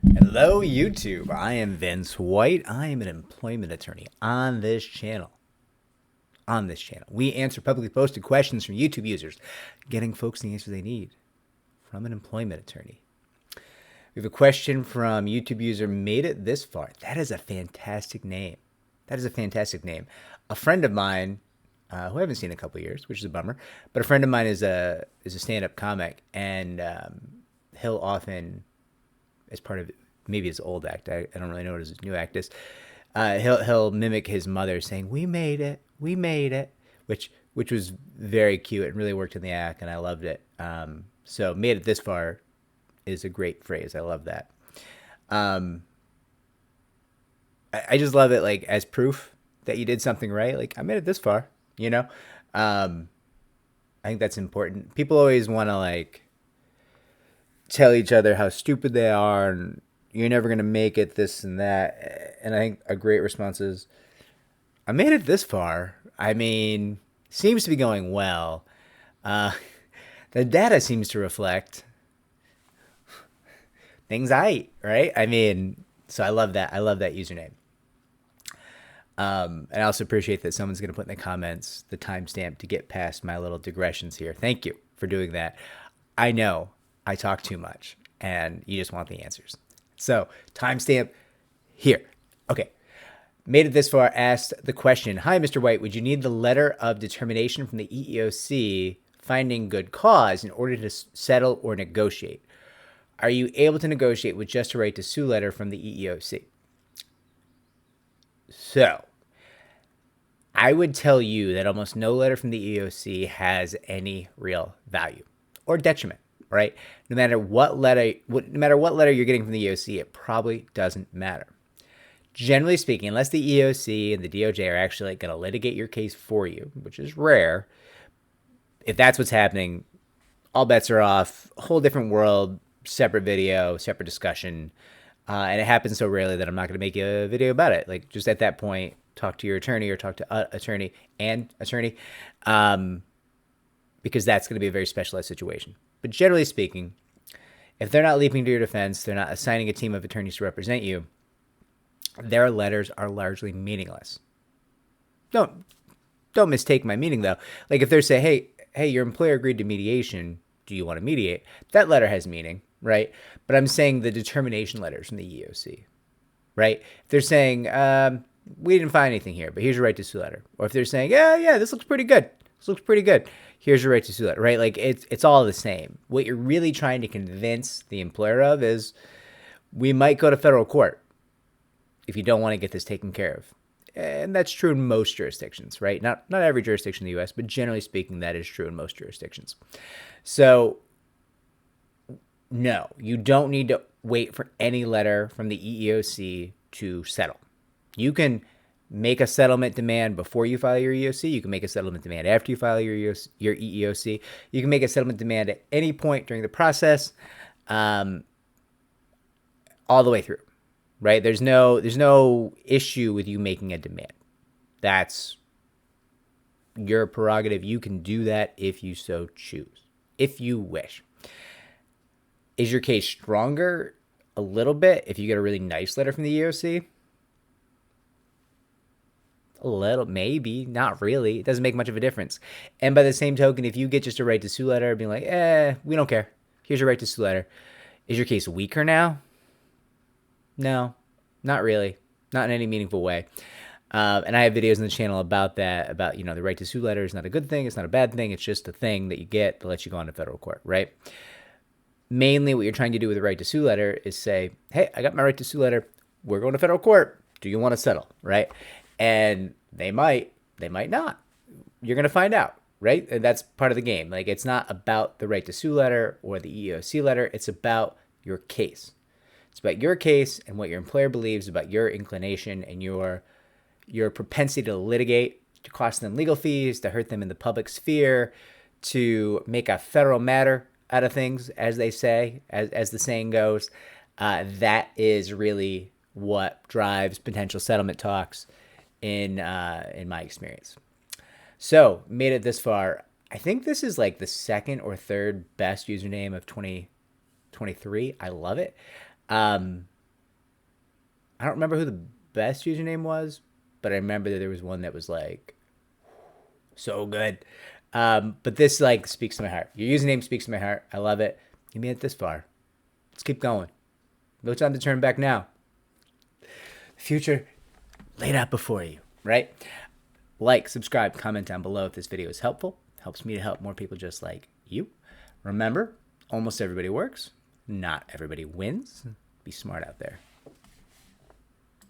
Hello, YouTube. I am Vince White. I am an employment attorney on this channel. We answer publicly posted questions from YouTube users, getting folks the answers they need from an employment attorney. We have a question from YouTube user Made It This Far. That is a fantastic name. A friend of mine, who I haven't seen in a couple of years, which is a bummer, but a friend of mine is a stand-up comic, and he'll often, as part of maybe his old act, I don't really know what his new act is, he'll mimic his mother saying, we made it," which was very cute and really worked in the act, and I loved it. So "made it this far" is a great phrase. I love that. I just love it, like, as proof that you did something right. Like, I made it this far, you know. I think that's important. People always want to, like, tell each other how stupid they are and you're never going to make it, this and that. And I think a great response is, I made it this far. I mean, seems to be going well. The data seems to reflect things right? I mean, so I love that. I love that username. And I also appreciate that someone's going to put in the comments the timestamp to get past my little digressions here. Thank you for doing that. I know I talk too much and you just want the answers. So timestamp here. Okay. Made it this far asked the question, "Hi, Mr. White, would you need the letter of determination from the EEOC finding good cause in order to settle or negotiate? Are you able to negotiate with just a right to sue letter from the EEOC?" So I would tell you that almost no letter from the EEOC has any real value or detriment, right? No matter what letter you're getting from the EEOC, it probably doesn't matter. Generally speaking, unless the EEOC and the DOJ are actually going to litigate your case for you, which is rare, if that's what's happening, all bets are off. A whole different world, separate video, separate discussion. And it happens so rarely that I'm not going to make a video about it. Like, just at that point, talk to your attorney or talk to attorney, because that's going to be a very specialized situation. But generally speaking, if they're not leaping to your defense, they're not assigning a team of attorneys to represent you, their letters are largely meaningless. Don't mistake my meaning, though. Like, if they're saying, hey, your employer agreed to mediation, do you want to mediate? That letter has meaning, right? But I'm saying the determination letters from the EEOC, right? If they're saying, we didn't find anything here, but here's your right to sue letter. Or if they're saying, yeah, this looks pretty good. Here's your right to sue letter, right? Like, it's all the same. What you're really trying to convince the employer of is, we might go to federal court if you don't want to get this taken care of. And that's true in most jurisdictions, right? Not every jurisdiction in the U.S., but generally speaking, that is true in most jurisdictions. So, no, you don't need to wait for any letter from the EEOC to settle. You can make a settlement demand before you file your EEOC. You can make a settlement demand after you file your EEOC. You can make a settlement demand at any point during the process, all the way through. Right? There's no issue with you making a demand. That's your prerogative. You can do that if you so choose, if you wish. Is your case stronger? A little bit if you get a really nice letter from the EEOC. A little, maybe, not really. It doesn't make much of a difference. And by the same token, if you get just a right to sue letter, being like, we don't care. Here's your right to sue letter. Is your case weaker now? No, not really. Not in any meaningful way. And I have videos on the channel about that, about, the right to sue letter is not a good thing. It's not a bad thing. It's just a thing that you get that lets you go on to federal court, right? Mainly what you're trying to do with the right to sue letter is say, hey, I got my right to sue letter. We're going to federal court. Do you want to settle, right? And they might not. You're going to find out, right? And that's part of the game. Like, it's not about the right to sue letter or the EEOC letter. It's about your case. It's about your case and what your employer believes about your inclination and your propensity to litigate, to cost them legal fees, to hurt them in the public sphere, to make a federal matter out of things, as they say, as the saying goes. That is really what drives potential settlement talks in my experience. So, made it this far. I think this is like the second or third best username of 2023. I love it. I don't remember who the best username was, but I remember that there was one that was like so good. But this like speaks to my heart. Your username speaks to my heart. I love it. You made it this far. Let's keep going. No time to turn back now. Future laid out before you, right? Like, subscribe, comment down below if this video is helpful. Helps me to help more people just like you. Remember, almost everybody works. Not everybody wins. Be smart out there.